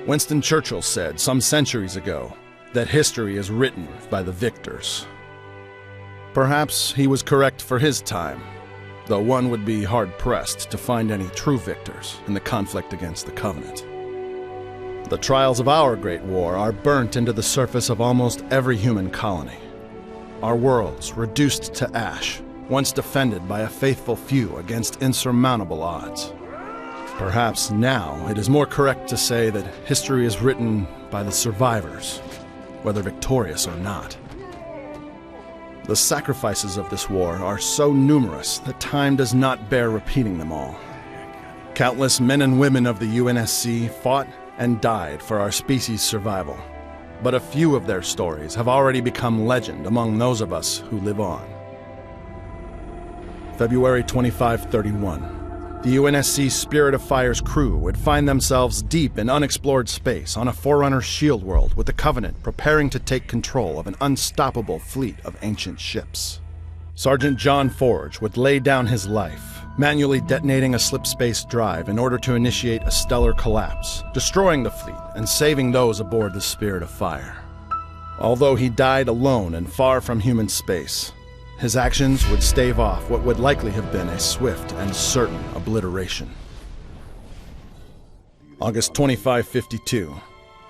Winston Churchill said some centuries ago that history is written by the victors. Perhaps he was correct for his time, though one would be hard-pressed to find any true victors in the conflict against the Covenant. The trials of our Great War are burnt into the surface of almost every human colony. Our worlds reduced to ash, once defended by a faithful few against insurmountable odds. Perhaps now it is more correct to say that history is written by the survivors, whether victorious or not. The sacrifices of this war are so numerous that time does not bear repeating them all. Countless men and women of the UNSC fought and died for our species' survival, but a few of their stories have already become legend among those of us who live on. February 2531. The UNSC Spirit of Fire's crew would find themselves deep in unexplored space on a Forerunner shield world with the Covenant preparing to take control of an unstoppable fleet of ancient ships. Sergeant John Forge would lay down his life, manually detonating a slipspace drive in order to initiate a stellar collapse, destroying the fleet and saving those aboard the Spirit of Fire. Although he died alone and far from human space, his actions would stave off what would likely have been a swift and certain obliteration. August 2552.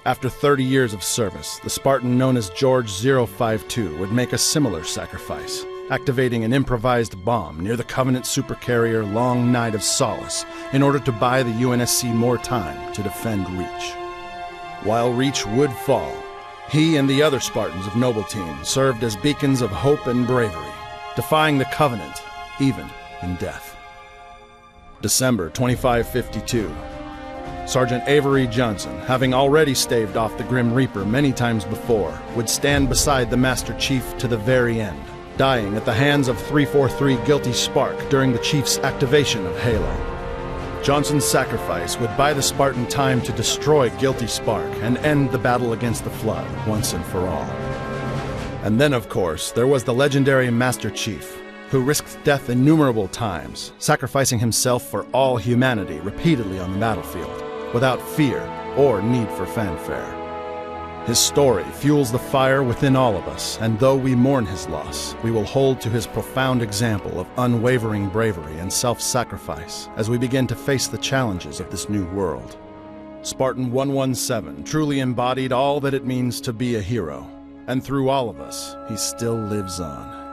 After 30 years of service, the Spartan known as George 052 would make a similar sacrifice, activating an improvised bomb near the Covenant supercarrier Long Night of Solace in order to buy the UNSC more time to defend Reach. While Reach would fall, he and the other Spartans of Noble Team served as beacons of hope and bravery, defying the Covenant, even in death. December 2552. Sergeant Avery Johnson, having already staved off the Grim Reaper many times before, would stand beside the Master Chief to the very end, dying at the hands of 343 Guilty Spark during the Chief's activation of Halo. Johnson's sacrifice would buy the Spartan time to destroy Guilty Spark and end the battle against the Flood once and for all. And then, of course, there was the legendary Master Chief, who risked death innumerable times, sacrificing himself for all humanity repeatedly on the battlefield, without fear or need for fanfare. His story fuels the fire within all of us, and though we mourn his loss, we will hold to his profound example of unwavering bravery and self-sacrifice as we begin to face the challenges of this new world. Spartan 117 truly embodied all that it means to be a hero, and through all of us, he still lives on.